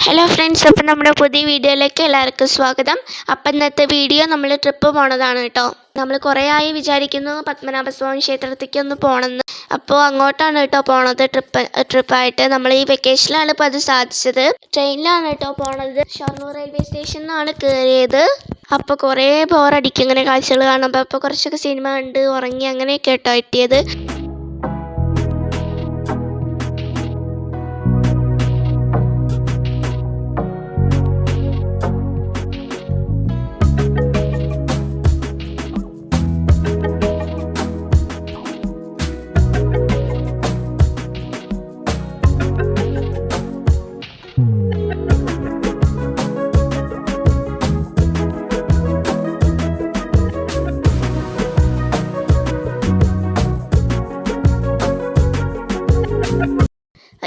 Hello friends, അപ്പം നമ്മുടെ പുതിയ വീഡിയോയിലേക്ക് എല്ലാവർക്കും സ്വാഗതം. അപ്പം ഇന്നത്തെ വീഡിയോ നമ്മൾ ട്രിപ്പ് പോണതാണ് കേട്ടോ. നമ്മൾ കുറേ ആയി വിചാരിക്കുന്നു പത്മനാഭസ്വാമി ക്ഷേത്രത്തിലേക്ക് ഒന്ന് പോകണമെന്ന്. അപ്പോൾ അങ്ങോട്ടാണ് കേട്ടോ പോണത്. ട്രിപ്പായിട്ട് നമ്മൾ ഈ വെക്കേഷനിലാണ് ഇപ്പോൾ അത് സാധിച്ചത്. ട്രെയിനിലാണ് കേട്ടോ പോണത്. ഷൊർണൂർ റെയിൽവേ സ്റ്റേഷനിലാണ് കയറിയത്. അപ്പോൾ കുറേ ബോറടിക്കും ഇങ്ങനെ കാഴ്ചകൾ കാണുമ്പോൾ. അപ്പോൾ കുറച്ചൊക്കെ സിനിമ കണ്ട് ഉറങ്ങി അങ്ങനെയൊക്കെ കേട്ടോ എത്തിയത്.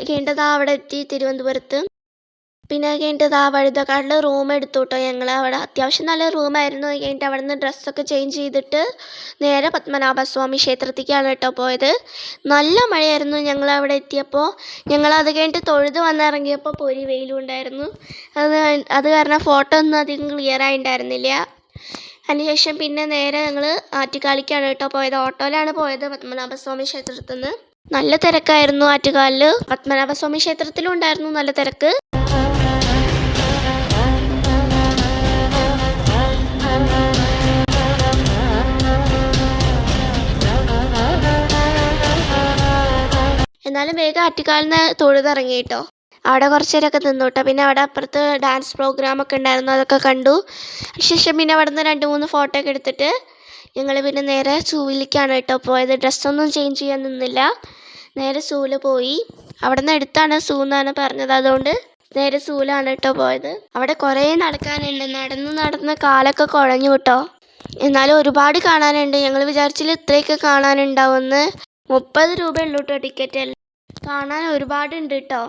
കഴിഞ്ഞിട്ട് അവിടെ എത്തി തിരുവനന്തപുരത്ത്. പിന്നെ കഴിഞ്ഞിട്ട് വഴുതക്കാടിൽ റൂം എടുത്തു കേട്ടോ ഞങ്ങൾ. അവിടെ അത്യാവശ്യം നല്ല റൂമായിരുന്നു. കഴിഞ്ഞിട്ട് അവിടെ നിന്ന് ഡ്രസ്സൊക്കെ ചേഞ്ച് ചെയ്തിട്ട് നേരെ പത്മനാഭസ്വാമി ക്ഷേത്രത്തിലേക്കാണ് കേട്ടോ പോയത്. നല്ല മഴയായിരുന്നു ഞങ്ങൾ അവിടെ എത്തിയപ്പോൾ. ഞങ്ങൾ അത് കഴിഞ്ഞിട്ട് തൊഴുത് വന്നിറങ്ങിയപ്പോൾ പൊരി വെയിലും ഉണ്ടായിരുന്നു. അത് കാരണം ഫോട്ടോ ഒന്നും അധികം ക്ലിയർ ആയിട്ടുണ്ടായിരുന്നില്ല. അതിനുശേഷം പിന്നെ നേരെ ഞങ്ങൾ ആറ്റുകാലിക്കാണ് കേട്ടോ പോയത്. ഓട്ടോയിലാണ് പോയത് പത്മനാഭസ്വാമി ക്ഷേത്രത്തിൽ നിന്ന്. നല്ല തിരക്കായിരുന്നു ആറ്റുകാലിൽ. പത്മനാഭസ്വാമി ക്ഷേത്രത്തിലും ഉണ്ടായിരുന്നു നല്ല തിരക്ക്. എന്നാലും വേഗം ആറ്റുകാലിൽ നിന്ന് തൊഴുതിറങ്ങി കേട്ടോ. അവിടെ കുറച്ച് നേരമൊക്കെ നിന്നു കേട്ടോ. പിന്നെ അവിടെ അപ്പുറത്ത് ഡാൻസ് പ്രോഗ്രാമൊക്കെ ഉണ്ടായിരുന്നു, അതൊക്കെ കണ്ടു. ശേഷം പിന്നെ അവിടെ നിന്ന് 2-3 ഫോട്ടോ ഒക്കെ എടുത്തിട്ട് ഞങ്ങൾ പിന്നെ നേരെ സൂവിലേക്കാണ് കേട്ടോ പോയത്. ഡ്രസ്സൊന്നും ചേഞ്ച് ചെയ്യാൻ നിന്നില്ല. നേരെ സൂവിൽ പോയി. അവിടെ നിന്ന് എടുത്താണ് സൂ എന്നാണ് പറഞ്ഞത്, അതുകൊണ്ട് നേരെ സൂവിലാണ് കേട്ടോ പോയത്. അവിടെ കുറേ നടക്കാനുണ്ട്. നടന്ന് കാലൊക്കെ കുഴഞ്ഞു കേട്ടോ. എന്നാലും ഒരുപാട് കാണാനുണ്ട്. ഞങ്ങൾ വിചാരിച്ചില്ല ഇത്രയൊക്കെ കാണാനുണ്ടാവുമെന്ന്. 30 രൂപയുള്ളൂ കേട്ടോ ടിക്കറ്റ്. കാണാൻ ഒരുപാടുണ്ട് കേട്ടോ.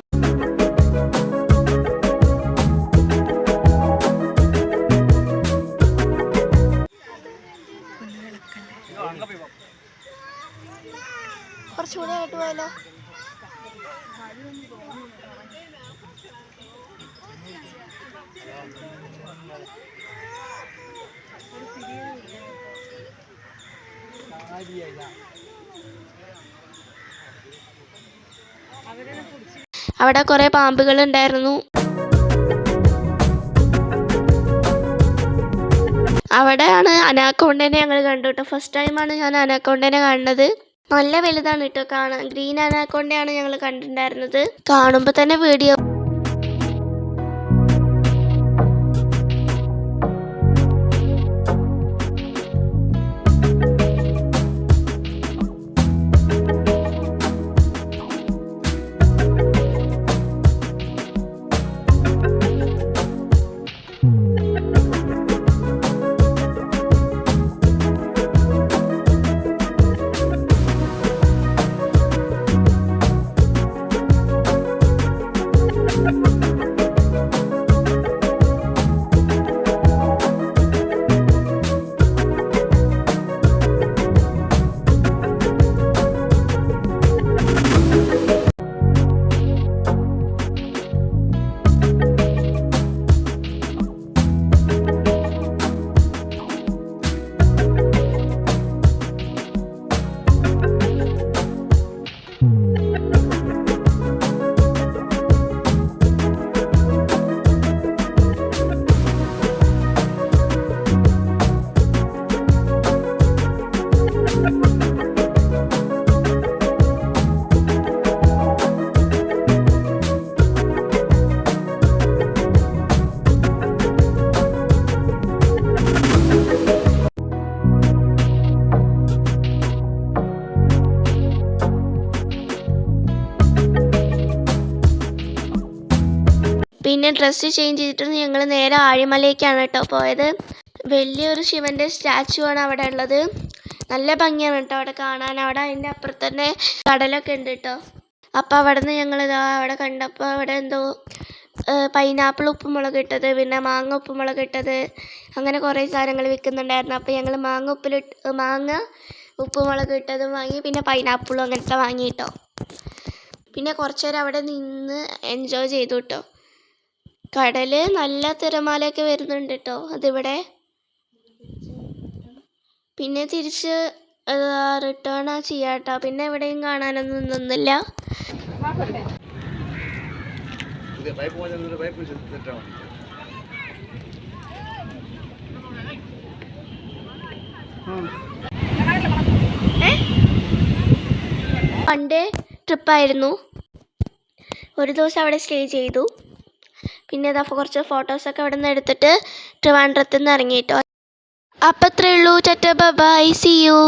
കുറച്ചുകൂടെ ആയിട്ട് പോയാലോ? അവിടെ കുറെ പാമ്പുകൾ ഉണ്ടായിരുന്നു. അവിടെയാണ് അനാക്കോണ്ടനെ ഞങ്ങൾ കണ്ടു കേട്ടോ. ഫസ്റ്റ് ടൈമാണ് ഞാൻ അനാക്കോണ്ടനെ കാണുന്നത്. നല്ല വലുതാണ് കേട്ടോ കാണാൻ. ഗ്രീൻ അനാക്കോണ്ടയാണ് ഞങ്ങൾ കണ്ടിട്ടുണ്ടായിരുന്നത്. കാണുമ്പോൾ തന്നെ വീഡിയോ. പിന്നെ ഡ്രസ്സ് ചേഞ്ച് ചെയ്തിട്ട് ഞങ്ങൾ നേരെ ആഴിമലയ്ക്കാണ് കേട്ടോ പോയത്. വലിയൊരു ശിവൻ്റെ സ്റ്റാച്ചു ആണ് അവിടെ ഉള്ളത്. നല്ല ഭംഗിയാണ് കേട്ടോ അവിടെ കാണാൻ. അവിടെ അതിൻ്റെ അപ്പുറത്ത് തന്നെ കടലൊക്കെ ഉണ്ട് കേട്ടോ. അപ്പോൾ അവിടെ നിന്ന് ഞങ്ങൾ അവിടെ കണ്ടപ്പോൾ അവിടെ എന്തോ പൈനാപ്പിൾ ഉപ്പുമുളക് ഇട്ടത്, പിന്നെ മാങ്ങ ഉപ്പുമുളക് ഇട്ടത്, അങ്ങനെ കുറേ സാധനങ്ങൾ വിൽക്കുന്നുണ്ടായിരുന്നു. അപ്പോൾ ഞങ്ങൾ മാങ്ങ ഉപ്പുമുളക് ഇട്ടതും വാങ്ങി, പിന്നെ പൈനാപ്പിളും അങ്ങനത്തെ വാങ്ങി കേട്ടോ. പിന്നെ കുറച്ച് നേരം അവിടെ നിന്ന് എൻജോയ് ചെയ്തു കേട്ടോ. കടല് നല്ല തിരമാലയൊക്കെ വരുന്നുണ്ട് കേട്ടോ അതിവിടെ. പിന്നെ തിരിച്ച് റിട്ടേൺ ചെയ്യാട്ടോ. പിന്നെ എവിടെയും കാണാനൊന്നും നിന്നില്ല. വൺ ഡേ ട്രിപ്പായിരുന്നു. ഒരു ദിവസം അവിടെ സ്റ്റേ ചെയ്തു. പിന്നെ ഇതാ കുറച്ച് ഫോട്ടോസൊക്കെ അവിടെ നിന്ന് എടുത്തിട്ട് ട്രിവാൻഡ്രത്ത് നിന്ന് ഇറങ്ങിയിട്ടോ. അപ്പം അത്രയേ ഉള്ളൂ. Tata bye bye, see U.